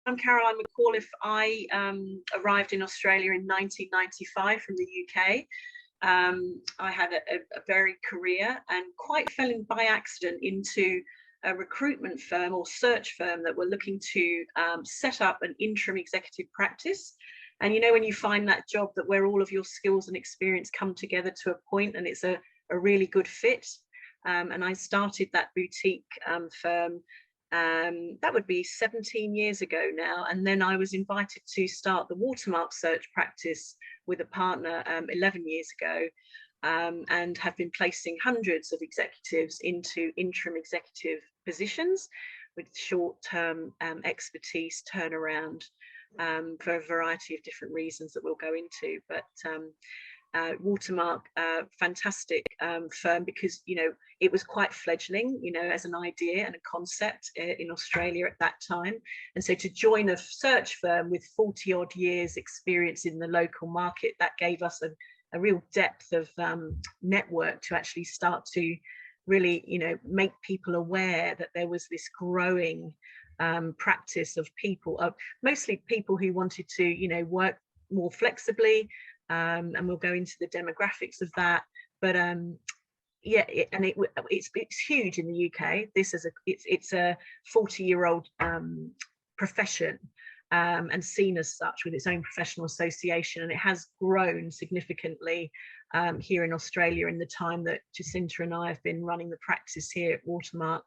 I'm Caroline McAuliffe. I arrived in Australia in 1995 from the UK. I had a varied career and quite fell in by accident into a recruitment firm or search firm that were looking to set up an interim executive practice. And you know, when you find that job that where all of your skills and experience come together to a point and it's a really good fit. And I started that boutique firm. That would be 17 years ago now. And then I was invited to start the Watermark Search practice with a partner 11 years ago, and have been placing hundreds of executives into interim executive positions with short-term expertise turnaround for a variety of different reasons that we'll go into. But Watermark, fantastic firm, because you know it was quite fledgling, you know, as an idea and a concept in Australia at that time. And so to join a search firm with 40 odd years experience in the local market, that gave us a real depth of network to actually start to really, you know, make people aware that there was this growing practice of people, mostly people who wanted to, you know, work more flexibly. And we'll go into the demographics of that, but yeah, it's huge in the UK. This is it's a 40-year-old profession, and seen as such with its own professional association, and it has grown significantly here in Australia in the time that Jacinta and I have been running the practice here at Watermark,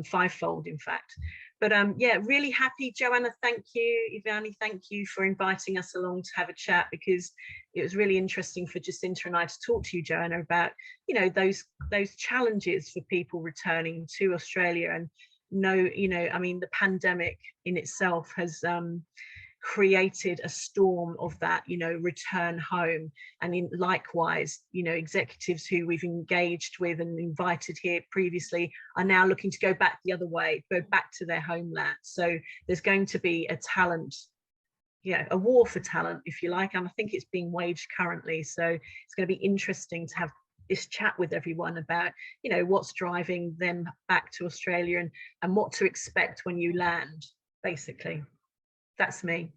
fivefold in fact. But yeah, really happy. Joanna, thank you. Ivani, thank you for inviting us along to have a chat, because it was really interesting for Jacinta and I to talk to you, Joanna, about, you know, those challenges for people returning to Australia. And you know, I mean, the pandemic in itself has created a storm of that, you know, return home. And likewise, you know, executives who we've engaged with and invited here previously are now looking to go back the other way, go back to their homeland. So there's going to be a talent, yeah, a war for talent, if you like, and I think it's being waged currently. So it's going to be interesting to have this chat with everyone about, you know, what's driving them back to Australia and what to expect when you land, basically. That's me.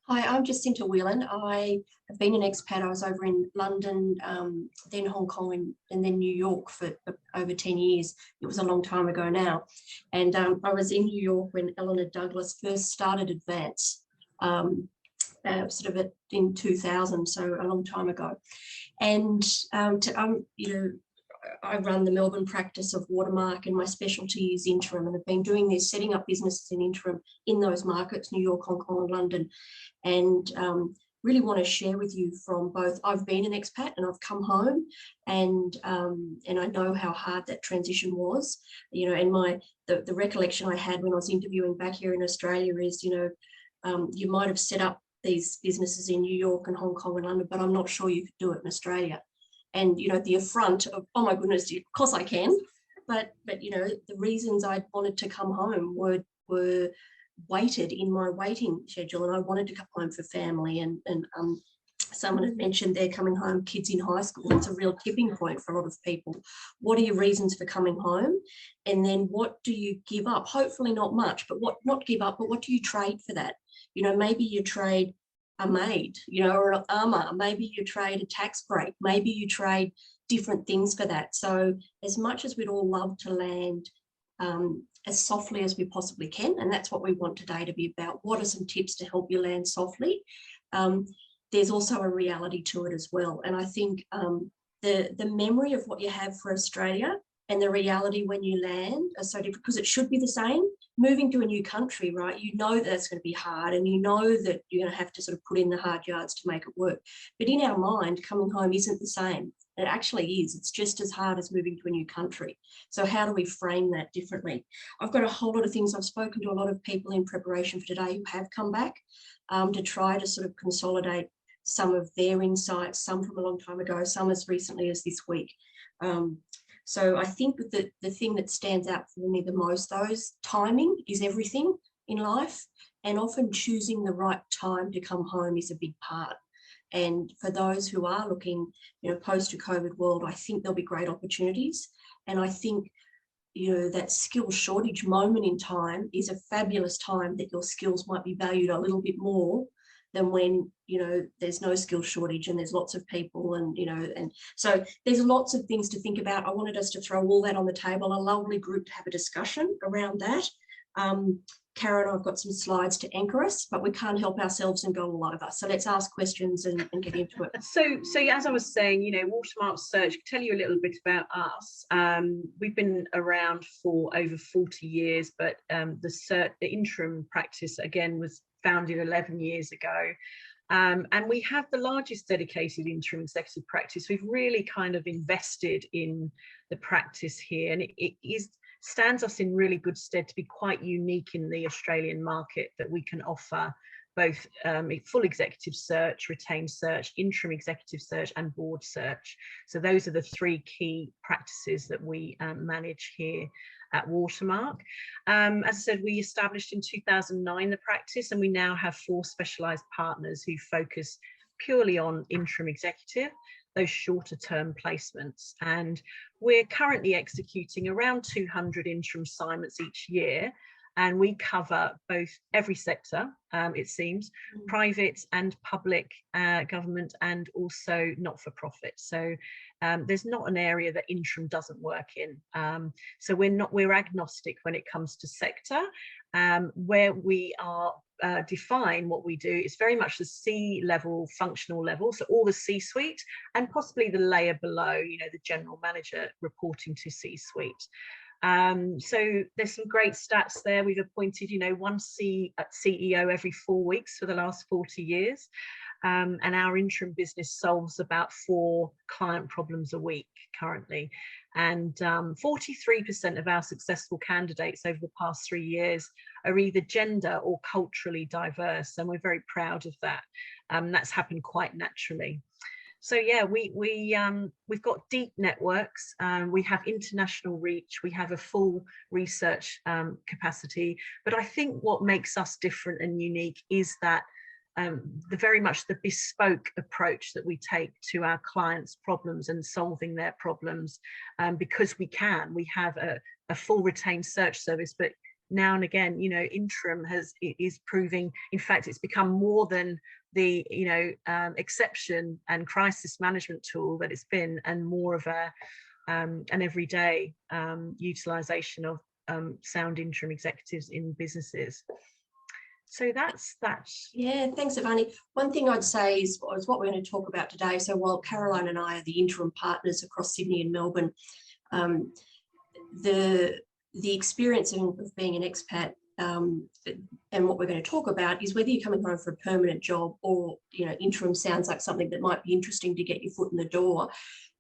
Hi, I'm Jacinta Whelan. I have been an expat. I was over in London, then Hong Kong, and then New York for over 10 years. It was a long time ago now. And I was in New York when Eleanor Douglas first started Advance, sort of in 2000, so a long time ago. And you know, I run the Melbourne practice of Watermark, and my specialty is interim, and I've been doing this, setting up businesses in interim in those markets, New York, Hong Kong and London, and really want to share with you from both. I've been an expat and I've come home, and I know how hard that transition was, you know, and the recollection I had when I was interviewing back here in Australia is, you know, you might have set up these businesses in New York and Hong Kong and London, but I'm not sure you could do it in Australia. And, you know, the affront of, oh my goodness, of course I can. But you know, the reasons I wanted to come home were weighted in my waiting schedule. And I wanted to come home for family. And someone had mentioned they're coming home, kids in high school. It's a real tipping point for a lot of people. What are your reasons for coming home? And then what do you give up? Hopefully not much, but not give up, but what do you trade for that? You know, maybe you trade a maid, you know, or an armour, maybe you trade a tax break, maybe you trade different things for that. So as much as we'd all love to land as softly as we possibly can, and that's what we want today to be about, what are some tips to help you land softly? There's also a reality to it as well. And I think the memory of what you have for Australia and the reality when you land are so different, because it should be the same. Moving to a new country, right, you know that's going to be hard, and you know that you're going to have to sort of put in the hard yards to make it work. But in our mind, coming home isn't the same. It actually is. It's just as hard as moving to a new country. So how do we frame that differently? I've got a whole lot of things. I've spoken to a lot of people in preparation for today who have come back to try to sort of consolidate some of their insights, some from a long time ago, some as recently as this week. So I think that the thing that stands out for me the most, though, is timing is everything in life, and often choosing the right time to come home is a big part. And for those who are looking, you know, post-COVID world, I think there'll be great opportunities. And I think that skill shortage moment in time is a fabulous time that your skills might be valued a little bit more than when, there's no skill shortage and there's lots of people and so there's lots of things to think about. I wanted us to throw all that on the table, a lovely group to have a discussion around that. Karen, I've got some slides to anchor us, but we can't help ourselves and go all over. So let's ask questions and get into it. So as I was saying, Watermark Search, tell you a little bit about us. We've been around for over 40 years, but the interim practice, again, was founded 11 years ago. And we have the largest dedicated interim executive practice. We've really kind of invested in the practice here, and it stands us in really good stead to be quite unique in the Australian market, that we can offer both full executive search, retained search, interim executive search, and board search. So those are the three key practices that we manage here at Watermark. As I said, we established in 2009 the practice, and we now have 4 specialised partners who focus purely on interim executive, those shorter term placements. And we're currently executing around 200 interim assignments each year. And we cover both every sector, it seems, private and public, government, and also not-for-profit. So there's not an area that interim doesn't work in. So we're agnostic when it comes to sector. Where we are define what we do is very much the C-level functional level, so all the C-suite, and possibly the layer below, the general manager reporting to C-suite. So there's some great stats there. We've appointed, one CEO every 4 weeks for the last 40 years. And our interim business solves about 4 client problems a week currently. And 43% of our successful candidates over the past 3 years are either gender or culturally diverse. And we're very proud of that. That's happened quite naturally. So yeah, we've got deep networks, we have international reach, we have a full research capacity, but I think what makes us different and unique is that very much the bespoke approach that we take to our clients' problems and solving their problems, because we have a full retained search service, but now and again, interim is proving, in fact, it's become more than the exception and crisis management tool that it's been, and more of an everyday utilization of sound interim executives in businesses. So that's that. Yeah, thanks, Ivani. One thing I'd say is what we're going to talk about today. So while Caroline and I are the interim partners across Sydney and Melbourne, the experience of being an expat and what we're going to talk about is whether you're coming home for a permanent job or interim sounds like something that might be interesting to get your foot in the door.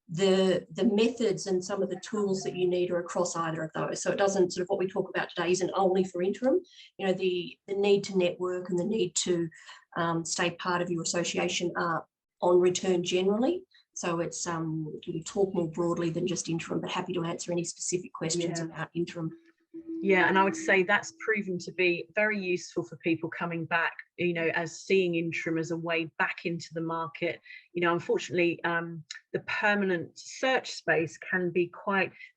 The methods and some of the tools that you need are across either of those. So it doesn't sort of, what we talk about today isn't only for interim. The need to network and the need to stay part of your association are on return generally. So it's we talk more broadly than just interim, but happy to answer any specific questions about interim. Yeah, and I would say that's proven to be very useful for people coming back, as seeing interim as a way back into the market. Unfortunately, the permanent search space can be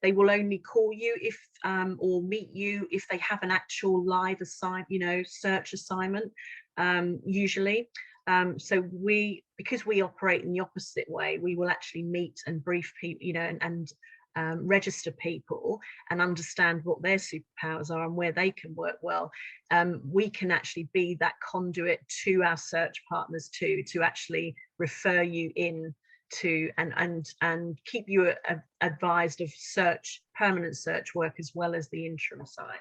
they will only call you if or meet you if they have an actual live search assignment, usually. So because we operate in the opposite way, we will actually meet and brief people, and register people and understand what their superpowers are and where they can work well. We can actually be that conduit to our search partners to actually refer you in to and keep you advised of permanent search work as well as the interim side.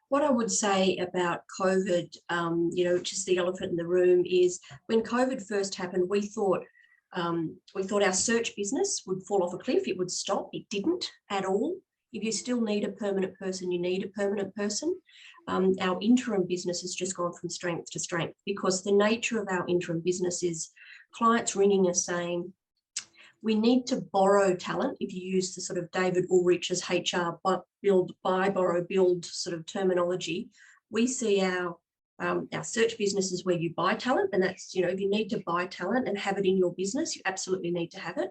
What I would say about COVID, which is the elephant in the room, is when COVID first happened, we thought our search business would fall off a cliff. It would stop. It didn't at all. If you still need a permanent person, you need a permanent person. Our interim business has just gone from strength to strength because the nature of our interim business is clients ringing us saying, we need to borrow talent. If you use the sort of David Ulrich's HR buy, borrow, build sort of terminology, we see our search business is where you buy talent, and that's, if you need to buy talent and have it in your business, you absolutely need to have it.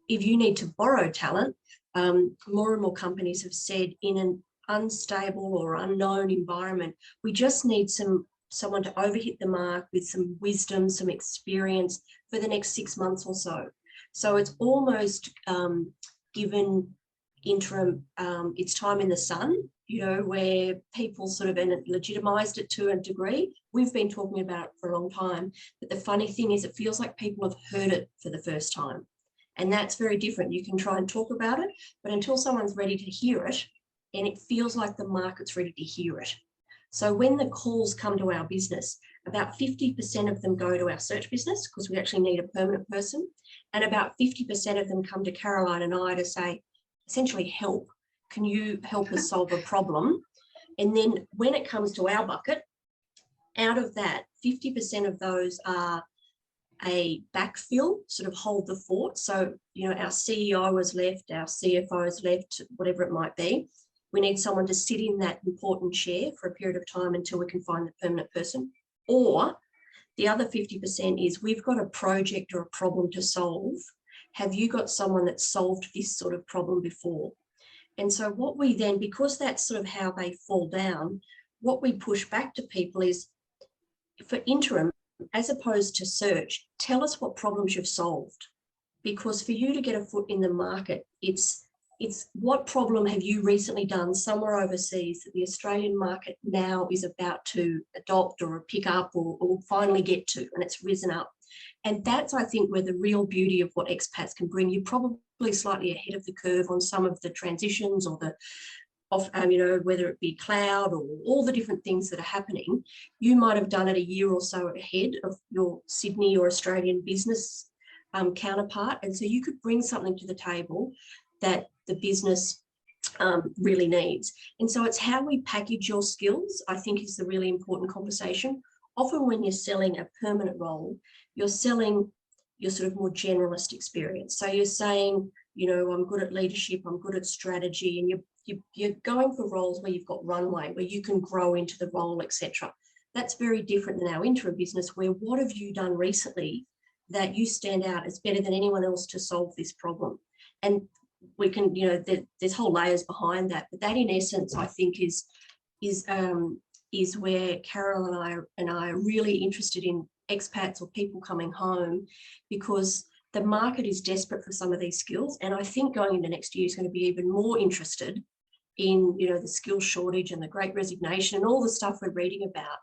if you need to borrow talent, more and more companies have said in an unstable or unknown environment, we just need someone to overhit the mark with some wisdom, some experience for the next 6 months or so. So it's almost given interim its time in the sun, you know, where people sort of legitimized it to a degree. We've been talking about it for a long time, but the funny thing is it feels like people have heard it for the first time. And that's very different. You can try and talk about it, but until someone's ready to hear it, and it feels like the market's ready to hear it. So when the calls come to our business, about 50% of them go to our search business because we actually need a permanent person. And about 50% of them come to Caroline and I to say, essentially, help. Can you help us solve a problem? And then when it comes to our bucket, out of that, 50% of those are a backfill, sort of hold the fort. So, you know, our CEO has left, our CFO has left, whatever it might be. We need someone to sit in that important chair for a period of time until we can find the permanent person. Or the other 50% is we've got a project or a problem to solve. Have you got someone that's solved this sort of problem before? And so what we then, because that's sort of how they fall down, what we push back to people is, for interim, as opposed to search, tell us what problems you've solved. Because for you to get a foot in the market, it's what problem have you recently done somewhere overseas that the Australian market now is about to adopt or pick up or finally get to, and it's risen up. And that's, I think, where the real beauty of what expats can bring. You're probably slightly ahead of the curve on some of the transitions or you know, whether it be cloud or all the different things that are happening. You might have done it a year or so ahead of your Sydney or Australian business counterpart. And so you could bring something to the table that the business really needs. And so it's how we package your skills, I think, is the really important conversation. Often when you're selling a permanent role, you're selling your sort of more generalist experience. So you're saying, you know, I'm good at leadership, I'm good at strategy, and you're going for roles where you've got runway, where you can grow into the role, etc. That's very different than our interim business, where what have you done recently that you stand out as better than anyone else to solve this problem? And we can, you know, there's whole layers behind that, but that in essence, I think is where Carol and I are really interested in expats or people coming home, because the market is desperate for some of these skills. And I think going into next year is going to be even more interested in, you know, the skill shortage and the great resignation and all the stuff we're reading about.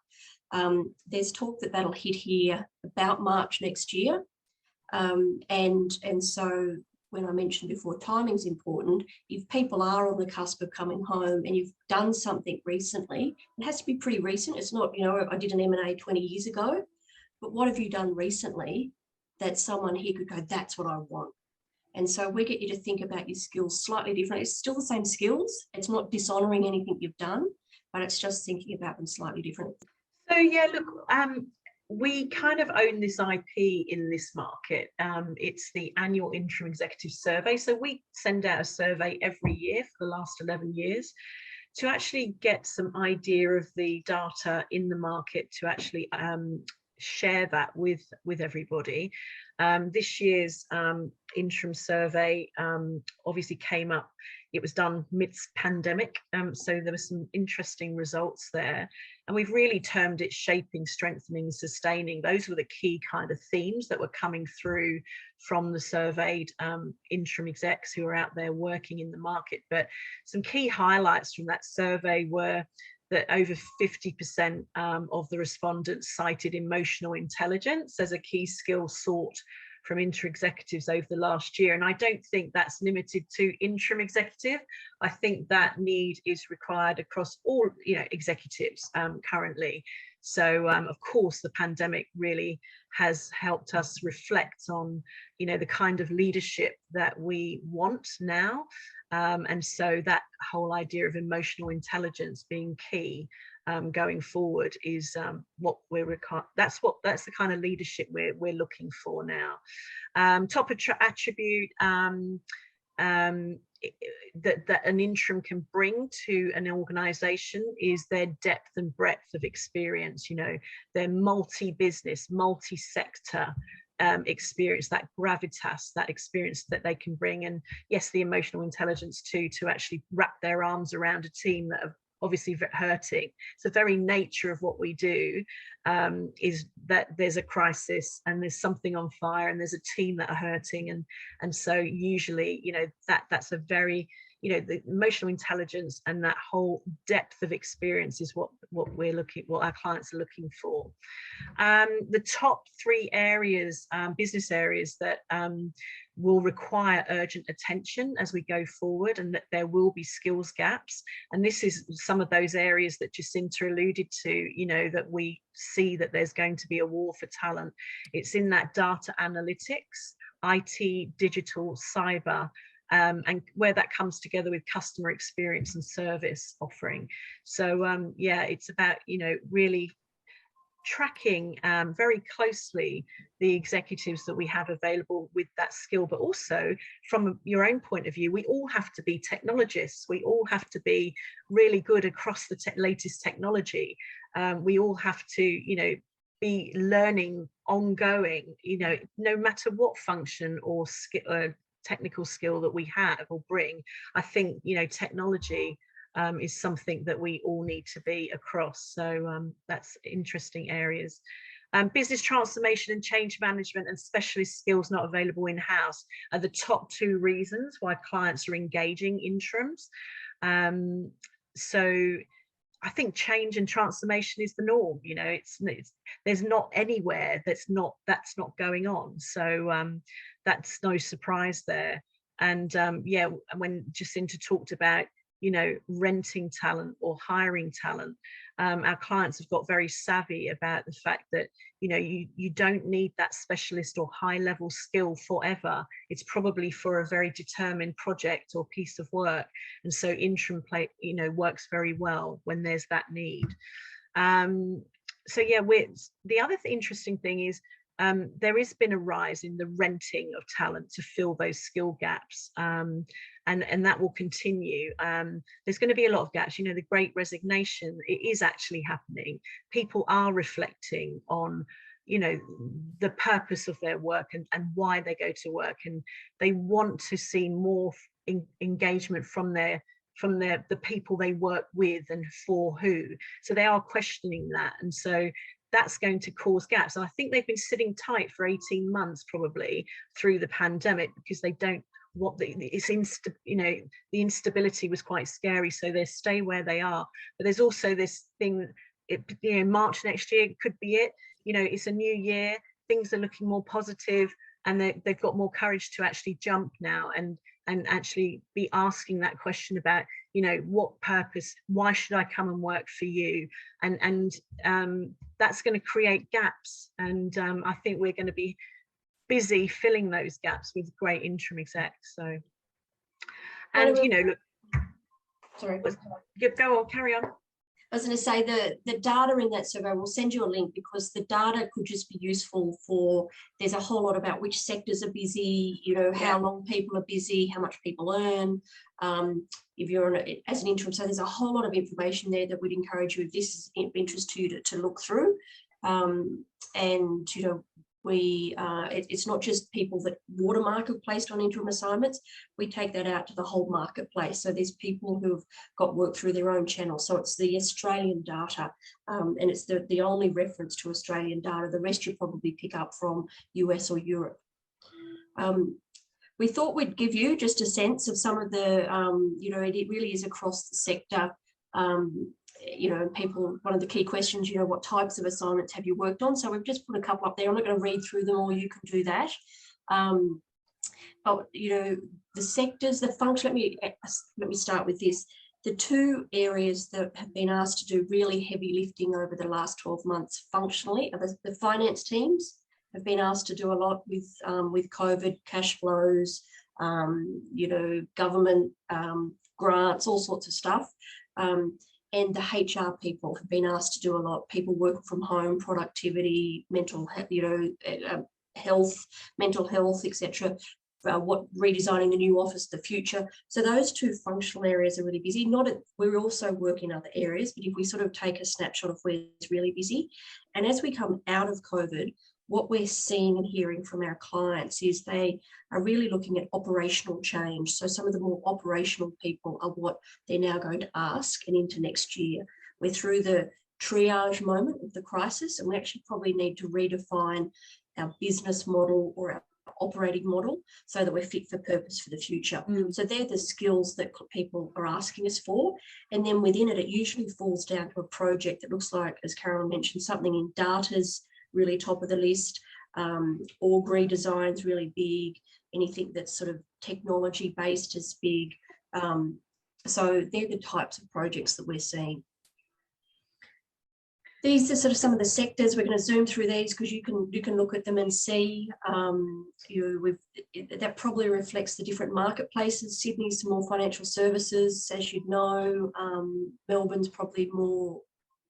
There's talk that that'll hit here about March next year. And so when I mentioned before, timing's important. If people are on the cusp of coming home and you've done something recently, it has to be pretty recent. It's not, you know, I did an M&A 20 years ago, but what have you done recently that someone here could go, that's what I want? And so we get you to think about your skills slightly different. It's still the same skills. It's not dishonoring anything you've done, but it's just thinking about them slightly differently. So yeah, look, we kind of own this IP in this market. It's the annual Interim Executive Survey. So we send out a survey every year for the last 11 years to actually get some idea of the data in the market, to actually share that with everybody. This year's interim survey obviously came up. It was done mid-pandemic, so there were some interesting results there. And we've really termed it shaping, strengthening, sustaining. Those were the key kind of themes that were coming through from the surveyed interim execs who are out there working in the market. But some key highlights from that survey were that over 50% of the respondents cited emotional intelligence as a key skill sought from interim executives over the last year. And I don't think that's limited to interim executive. I think that need is required across all, you know, executives currently. So of course, the pandemic really has helped us reflect on, you know, the kind of leadership that we want now. And so that whole idea of emotional intelligence being key going forward is what that's the kind of leadership we're looking for now. Top attribute that an interim can bring to an organization is their depth and breadth of experience. You know, they're multi-business, multi-sector experience, that gravitas, that experience that they can bring, and yes, the emotional intelligence too, to actually wrap their arms around a team that are obviously hurting. It's the very nature of what we do, is that there's a crisis and there's something on fire and there's a team that are hurting, and so usually, you know, that's a very, you know, the emotional intelligence and that whole depth of experience is what our clients are looking for. The top 3 areas, business areas that will require urgent attention as we go forward, and that there will be skills gaps. And this is some of those areas that Jacinta alluded to, you know, that we see that there's going to be a war for talent. It's in that data analytics, IT, digital, cyber, and where that comes together with customer experience and service offering. So yeah, it's about, you know, really tracking very closely the executives that we have available with that skill, but also from your own point of view, we all have to be technologists. We all have to be really good across the latest technology. We all have to, you know, be learning ongoing, you know, no matter what function or skill, technical skill that we have or bring. I think, you know, technology is something that we all need to be across. So that's interesting areas. Business transformation and change management and specialist skills not available in-house are the top 2 reasons why clients are engaging interims. So I think change and transformation is the norm. You know, there's not anywhere that's not going on. So that's no surprise there. And yeah, when Jacinta talked about, you know, renting talent or hiring talent, our clients have got very savvy about the fact that, you know, you don't need that specialist or high level skill forever. It's probably for a very determined project or piece of work. And so interim you know, works very well when there's that need. So yeah, the other interesting thing is, there has been a rise in the renting of talent to fill those skill gaps, and that will continue. There's going to be a lot of gaps. You know, the Great Resignation, it is actually happening. People are reflecting on, you know, the purpose of their work and why they go to work, and they want to see more engagement from the people they work with and for who. So they are questioning that, and so that's going to cause gaps. And I think they've been sitting tight for 18 months probably through the pandemic, because they don't want you know, the instability was quite scary, so they stay where they are. But there's also this thing, you know, March next year could be it. You know, it's a new year, things are looking more positive, and they've got more courage to actually jump now and actually be asking that question about, you know, what purpose, why should I come and work for you? And that's going to create gaps, and I think we're going to be busy filling those gaps with great interim execs. So, and you know, look, sorry, go on, carry on. I was going to say the data in that survey, we'll send you a link, because the data could just be useful for, there's a whole lot about which sectors are busy, you know, how long people are busy, how much people earn, if you're as an interim. So there's a whole lot of information there that we'd encourage you, if this is of interest to you, to look through. And, you know, it's not just people that Watermark have placed on interim assignments. We take that out to the whole marketplace. So there's people who've got work through their own channel. So it's the Australian data, and it's the only reference to Australian data. The rest you probably pick up from US or Europe. We thought we'd give you just a sense of some of the, you know, it really is across the sector. You know, people, one of the key questions, you know, what types of assignments have you worked on? So we've just put a couple up there. I'm not going to read through them all, you can do that. But, you know, the sectors, the function, let me start with this. The 2 areas that have been asked to do really heavy lifting over the last 12 months functionally are the finance teams have been asked to do a lot with COVID, cash flows, you know, government grants, all sorts of stuff. And the HR people have been asked to do a lot. People working from home, productivity, mental, you know, health, mental health, etc. Redesigning the new office, the future. So those 2 functional areas are really busy. We're also working in other areas, but if we sort of take a snapshot of where it's really busy, and as we come out of COVID, what we're seeing and hearing from our clients is they are really looking at operational change. So some of the more operational people are what they're now going to ask and into next year. We're through the triage moment of the crisis, and we actually probably need to redefine our business model or our operating model so that we're fit for purpose for the future. So they're the skills that people are asking us for. And then within it, it usually falls down to a project that looks like, as Carol mentioned, something in data's really top of the list, org redesign's really big, anything that's sort of technology based is big. So they're the types of projects that we're seeing. These are sort of some of the sectors. We're going to zoom through these because you can look at them and see. That probably reflects the different marketplaces. Sydney's more financial services, as you'd know. Melbourne's probably more,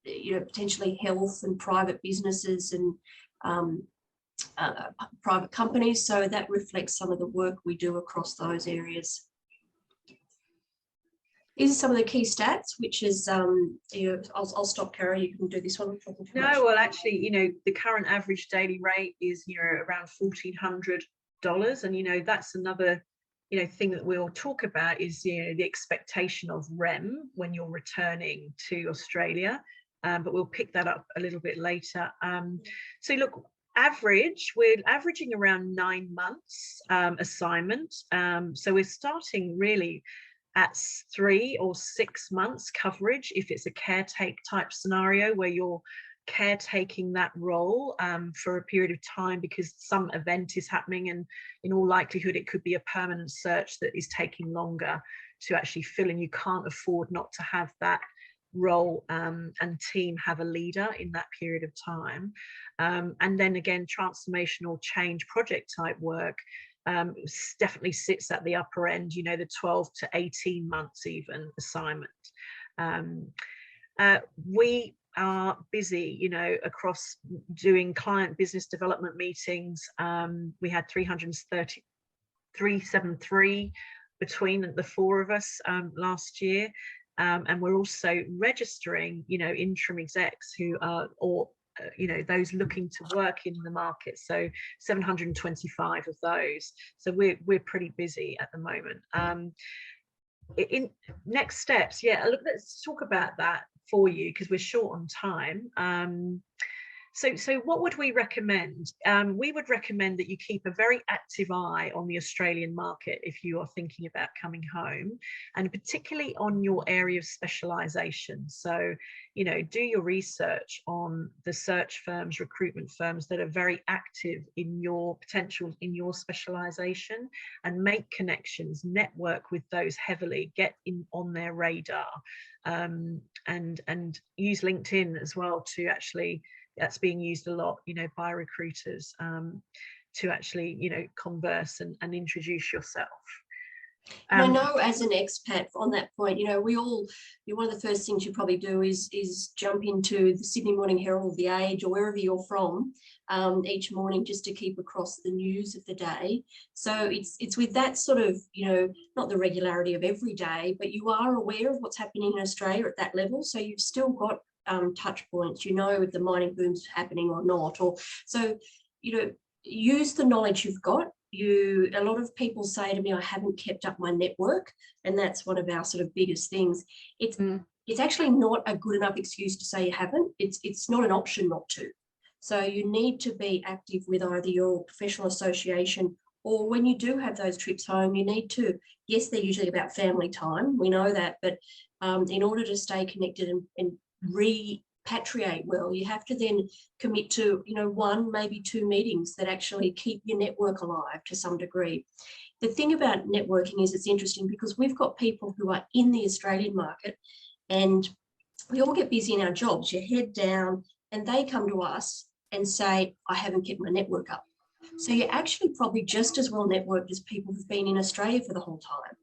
potentially health and private businesses and private companies. So that reflects some of the work we do across those areas. These are some of the key stats, which is, I'll stop, Carol, you can do this one. No, well, actually, the current average daily rate is, around $1,400. And, that's another, thing that we'll talk about is, the expectation of REM when you're returning to Australia. But we'll pick that up a little bit later. So look, we're averaging around 9 months assignment. So we're starting really at 3 or 6 months coverage if it's a caretake type scenario where you're caretaking that role for a period of time because some event is happening, and in all likelihood it could be a permanent search that is taking longer to actually fill in. You can't afford not to have that role and team have a leader in that period of time. And then again, transformational change project type work definitely sits at the upper end, the 12 to 18 months even assignment. We are busy, across doing client business development meetings. We had 373 between the 4 of us last year. And we're also registering, interim execs who are, those looking to work in the market. So 725 of those. So we're pretty busy at the moment. In next steps, look, let's talk about that for you because we're short on time. So what would we recommend? We would recommend that you keep a very active eye on the Australian market if you are thinking about coming home, and particularly on your area of specialisation. So, do your research on the search firms, recruitment firms that are very active in your potential, in your specialisation, and make connections, network with those heavily, get in on their radar, and use LinkedIn as well to actually. That's being used a lot, by recruiters to actually, converse and introduce yourself. I know as an expat on that point, one of the first things you probably do is jump into the Sydney Morning Herald, The Age, or wherever you're from each morning just to keep across the news of the day. So it's with that sort of, not the regularity of every day, but you are aware of what's happening in Australia at that level. So you've still got touch points, if the mining boom's happening or not, or so use the knowledge you've got. A lot of people say to me, I haven't kept up my network, and that's one of our sort of biggest things. It's actually not a good enough excuse to say you haven't. It's not an option not to. So you need to be active with either your professional association, or when you do have those trips home, you need to, yes, they're usually about family time, we know that, but in order to stay connected and repatriate well, you have to then commit to 1, maybe 2 meetings that actually keep your network alive to some degree. The thing about networking is it's interesting because we've got people who are in the Australian market and we all get busy in our jobs, your head down, and they come to us and say, I haven't kept my network up. So you're actually probably just as well networked as people who've been in Australia for the whole time.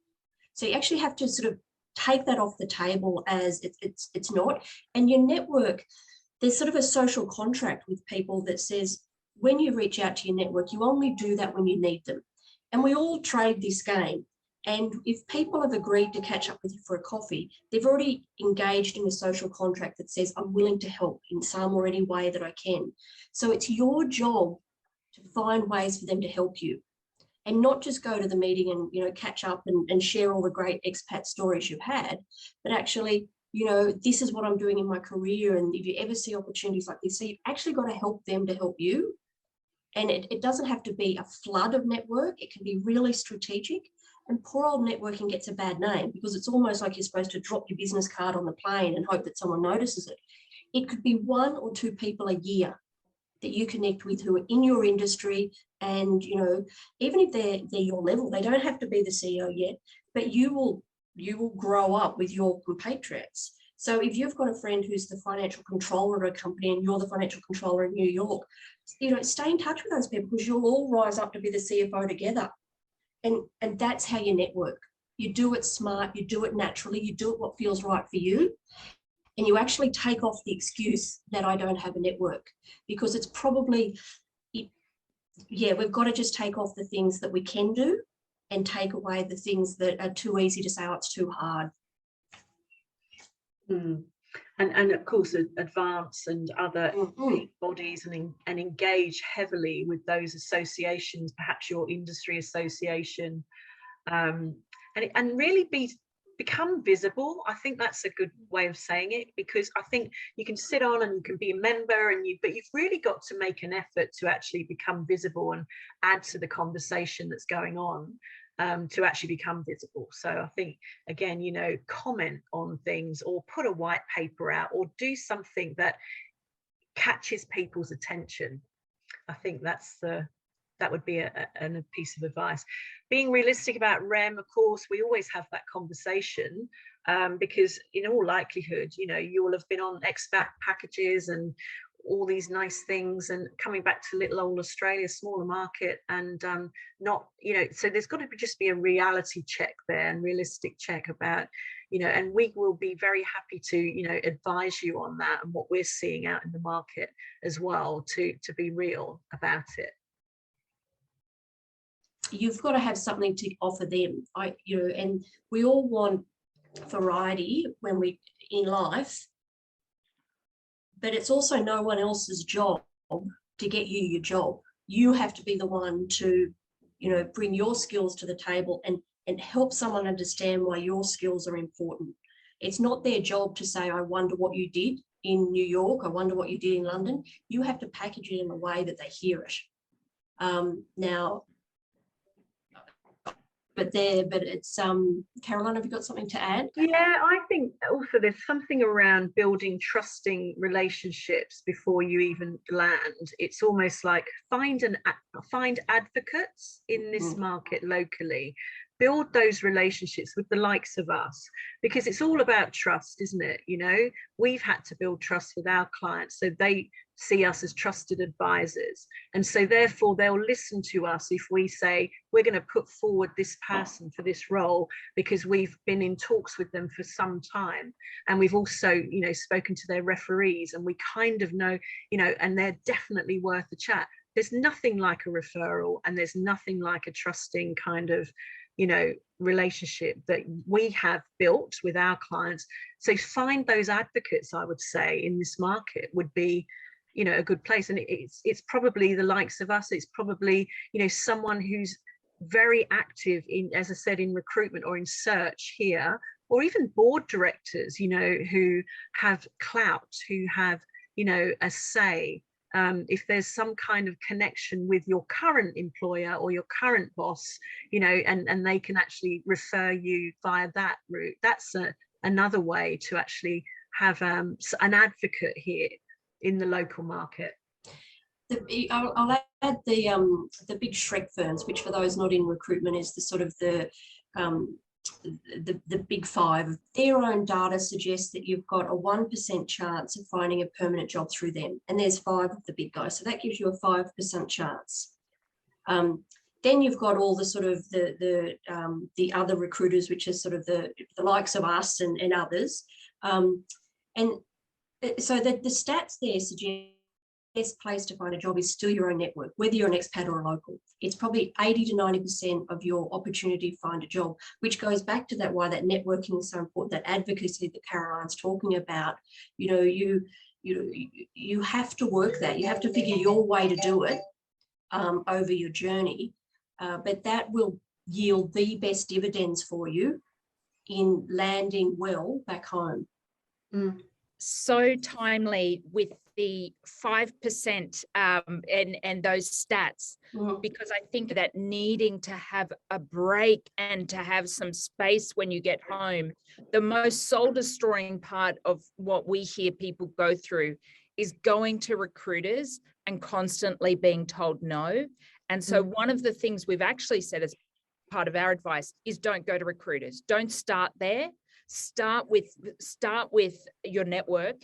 So you actually have to sort of take that off the table as it's not. And your network, there's sort of a social contract with people that says when you reach out to your network, you only do that when you need them. And we all trade this game. And if people have agreed to catch up with you for a coffee, they've already engaged in a social contract that says, I'm willing to help in some or any way that I can. So it's your job to find ways for them to help you, and not just go to the meeting and, you know, catch up and share all the great expat stories you've had, but actually, you know, this is what I'm doing in my career. And if you ever see opportunities like this, so you've actually got to help them to help you. And it doesn't have to be a flood of network. It can be really strategic. And poor old networking gets a bad name because it's almost like you're supposed to drop your business card on the plane and hope that someone notices it. It could be 1 or 2 people a year that you connect with who are in your industry. And, you know, even if they're your level, they don't have to be the CEO yet, but you will grow up with your compatriots. So if you've got a friend who's the financial controller of a company and you're the financial controller in New York, you know, stay in touch with those people because you'll all rise up to be the CFO together. And that's how you network. You do it smart, you do it naturally, you do it what feels right for you. And you actually take off the excuse that I don't have a network, because it's probably, yeah, we've got to just take off the things that we can do and take away the things that are too easy to say, oh, it's too hard. And of course, advance and other bodies and engage heavily with those associations, perhaps your industry association, and really become visible. I think that's a good way of saying it, because I think you can sit on and you can be a member but you've really got to make an effort to actually become visible and add to the conversation that's going on, to actually become visible. So I think, again, you know, comment on things or put a white paper out or do something that catches people's attention. I think that would be a piece of advice. Being realistic about REM, of course, we always have that conversation, because in all likelihood, you know, you will have been on expat packages and all these nice things and coming back to little old Australia, smaller market, and not, you know, so there's got to just be a reality check there and realistic check about, you know, and we will be very happy to, you know, advise you on that and what we're seeing out in the market as well, to be real about it. You've got to have something to offer them. You know, and we all want variety when we in life, but it's also no one else's job to get you your job. You have to be the one to, you know, bring your skills to the table and help someone understand why your skills are important. It's not their job to say, I wonder what you did in New York, I wonder what you did in London. You have to package it in a way that they hear it. Now, but it's Caroline, have you got something to add? Yeah, I think also there's something around building trusting relationships before you even land. It's almost like find advocates in this market locally, build those relationships with the likes of us, because it's all about trust, isn't it? You know, we've had to build trust with our clients so they see us as trusted advisors, and so therefore they'll listen to us if we say we're going to put forward this person for this role because we've been in talks with them for some time, and we've also, you know, spoken to their referees, and we kind of know, you know, and they're definitely worth a chat. There's nothing like a referral, and there's nothing like a trusting kind of, you know, relationship that we have built with our clients. So find those advocates, I would say, in this market would be, you know, a good place. And it's probably the likes of us. It's probably, you know, someone who's very active in, as I said, in recruitment or in search here, or even board directors, you know, who have clout, who have, you know, a say. If there's some kind of connection with your current employer or your current boss, you know, and they can actually refer you via that route, that's another way to actually have an advocate here in the local market. I'll add the big Shrek firms, which for those not in recruitment is the sort of the big five. Their own data suggests that you've got a 1% chance of finding a permanent job through them, and there's 5 of the big guys, so that gives you a 5% chance. Then you've got all the sort of the other recruiters, which is sort of the likes of us and others, and so the stats there suggest the best place to find a job is still your own network, whether you're an expat or a local. It's probably 80 to 90% of your opportunity to find a job, which goes back to that why that networking is so important, that advocacy that Caroline's talking about. You know, you have to work that. You have to figure your way to do it. over your journey, but that will yield the best dividends for you in landing well back home. So timely with the 5% and those stats, because I think that needing to have a break and to have some space when you get home, the most soul destroying part of what we hear people go through is going to recruiters and constantly being told no. And so one of the things we've actually said as part of our advice is don't go to recruiters. Don't start there. Start with your network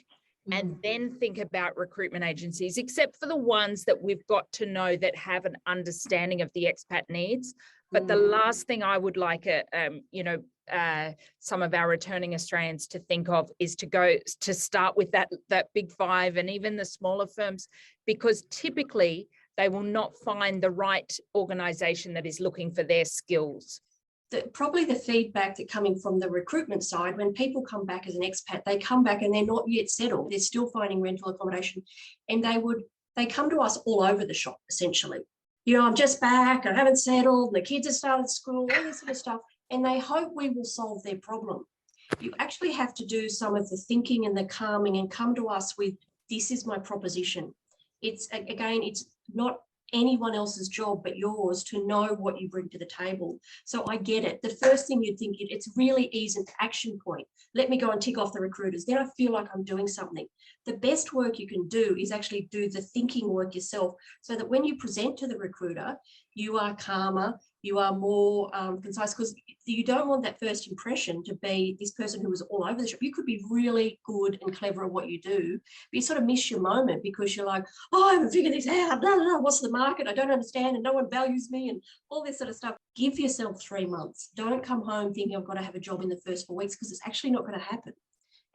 and then think about recruitment agencies, except for the ones that we've got to know that have an understanding of the expat needs. But the last thing I would like some of our returning Australians to think of is to start with that big five and even the smaller firms, because typically they will not find the right organisation that is looking for their skills. Probably the feedback that coming from the recruitment side, when people come back as an expat, they come back and they're not yet settled. They're still finding rental accommodation, and they come to us all over the shop, essentially. I'm just back, I haven't settled, the kids have started school, all this sort of stuff, and they hope we will solve their problem. You actually have to do some of the thinking and the calming and come to us with, this is my proposition. It's not anyone else's job but yours to know what you bring to the table. So I get it. The first thing you'd think, it's really easy an action point. Let me go and tick off the recruiters. Then I feel like I'm doing something. The best work you can do is actually do the thinking work yourself, so that when you present to the recruiter, you are calmer, you are more concise, because you don't want that first impression to be this person who was all over the shop. You could be really good and clever at what you do, but you sort of miss your moment because you're like, oh, I haven't figured this out, blah, blah, blah. What's the market? I don't understand, and no one values me, and all this sort of stuff. Give yourself 3 months. Don't come home thinking I've got to have a job in the first 4 weeks, because it's actually not going to happen.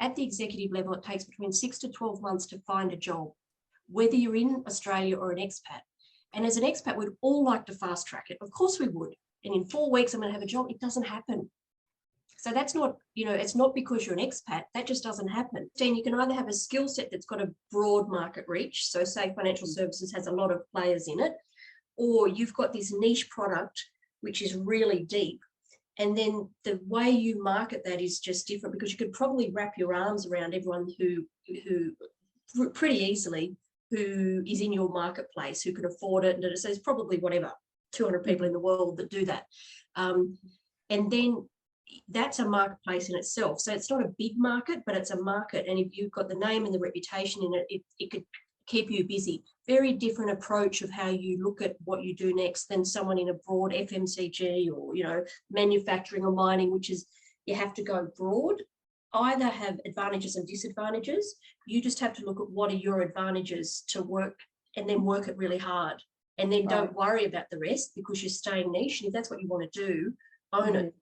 At the executive level, it takes between 6 to 12 months to find a job, whether you're in Australia or an expat. And as an expat, we'd all like to fast track it. Of course we would. And in 4 weeks, I'm going to have a job. It doesn't happen. So that's not, it's not because you're an expat. That just doesn't happen. Then you can either have a skill set that's got a broad market reach. So say financial services has a lot of players in it, or you've got this niche product, which is really deep. And then the way you market that is just different, because you could probably wrap your arms around everyone who pretty easily, who is in your marketplace, who can afford it. And so there's probably 200 people in the world that do that. And then that's a marketplace in itself. So it's not a big market, but it's a market. And if you've got the name and the reputation in it, it could keep you busy. Very different approach of how you look at what you do next than someone in a broad FMCG or, manufacturing or mining, which is, you have to go broad. Either have advantages and disadvantages. You just have to look at what are your advantages to work, and then work it really hard. And then don't worry about the rest, because you're staying niche. And if that's what you want to do, own it.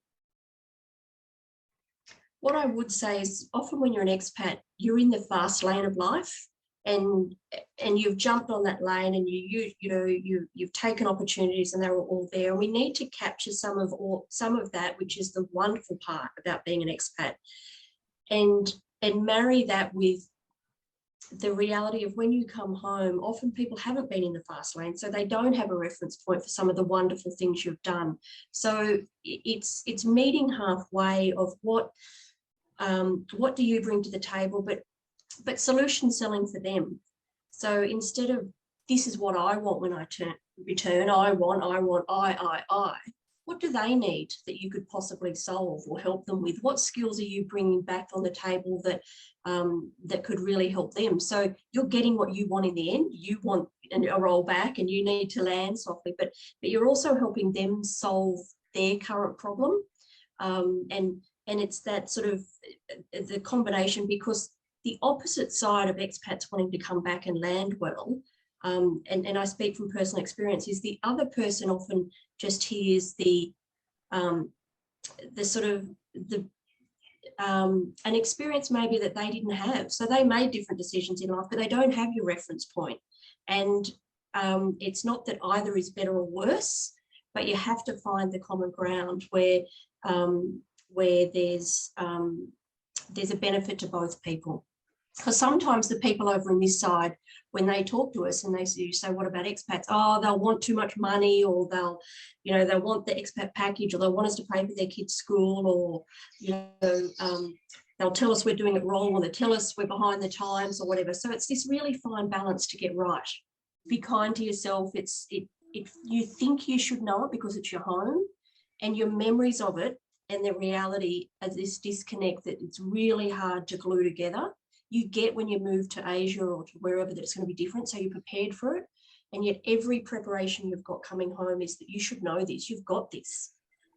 What I would say is, often when you're an expat, you're in the fast lane of life, and you've jumped on that lane, and you've taken opportunities, and they're all there. And we need to capture some of that, which is the wonderful part about being an expat, and marry that with the reality of when you come home. Often people haven't been in the fast lane, so they don't have a reference point for some of the wonderful things you've done. So it's meeting halfway of what do you bring to the table, but solution selling for them. So instead of, this is what I want when I return, I want, what do they need that you could possibly solve or help them with? What skills are you bringing back on the table that could really help them? So you're getting what you want in the end. You want a roll back, and you need to land softly, but you're also helping them solve their current problem. And it's that sort of the combination, because the opposite side of expats wanting to come back and land well, and I speak from personal experience, is the other person often just hears an experience maybe that they didn't have. So they made different decisions in life, but they don't have your reference point. And it's not that either is better or worse, but you have to find the common ground where there's a benefit to both people. Because sometimes the people over in this side, when they talk to us and they say, what about expats? Oh, they'll want too much money, or they'll want the expat package, or they'll want us to pay for their kids' school, or, they'll tell us we're doing it wrong, or they'll tell us we're behind the times, or whatever. So it's this really fine balance to get right. Be kind to yourself. You think you should know it because it's your home, and your memories of it and the reality of this disconnect that it's really hard to glue together. You get when you move to Asia or to wherever that it's going to be different, so you're prepared for it. And yet every preparation you've got coming home is that you should know this, you've got this.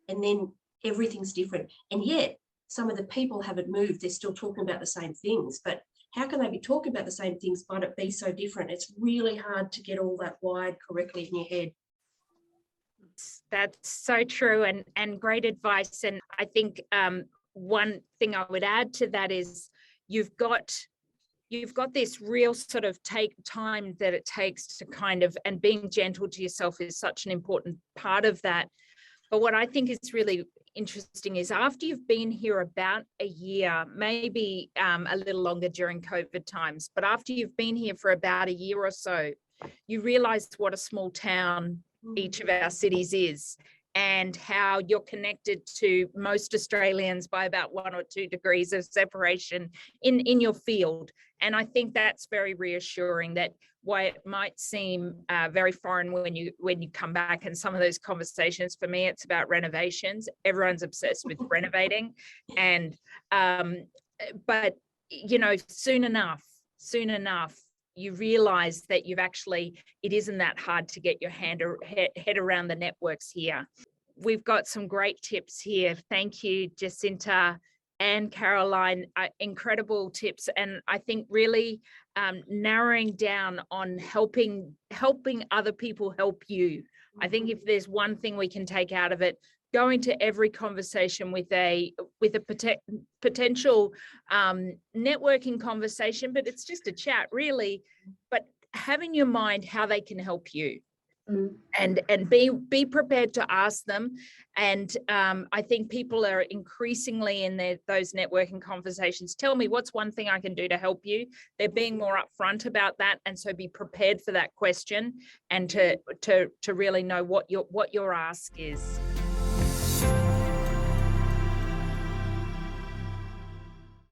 And then everything's different. And yet some of the people haven't moved, they're still talking about the same things. But how can they be talking about the same things but it be so different? It's really hard to get all that wired correctly in your head. That's so true, and great advice. And I think one thing I would add to that is you've got this real sort of time that it takes to kind of, and being gentle to yourself is such an important part of that. But what I think is really interesting is after you've been here about a year, maybe a little longer during COVID times, but after you've been here for about a year or so, you realize what a small town each of our cities is, and how you're connected to most Australians by about 1 or 2 degrees of separation in your field. And I think that's very reassuring, that why it might seem very foreign when you come back, and some of those conversations, for me, it's about renovations. Everyone's obsessed with renovating. And but soon enough, you realize that it isn't that hard to get your head around the networks here. We've got some great tips here. Thank you, Jacinta and Caroline. Incredible tips. And I think really narrowing down on helping other people help you. I think if there's one thing we can take out of it, going to every conversation with a potential networking conversation, but it's just a chat really, but have in your mind how they can help you. And be prepared to ask them. And I think people are increasingly in those networking conversations, tell me what's one thing I can do to help you. They're being more upfront about that, and so be prepared for that question, and to really know what your ask is.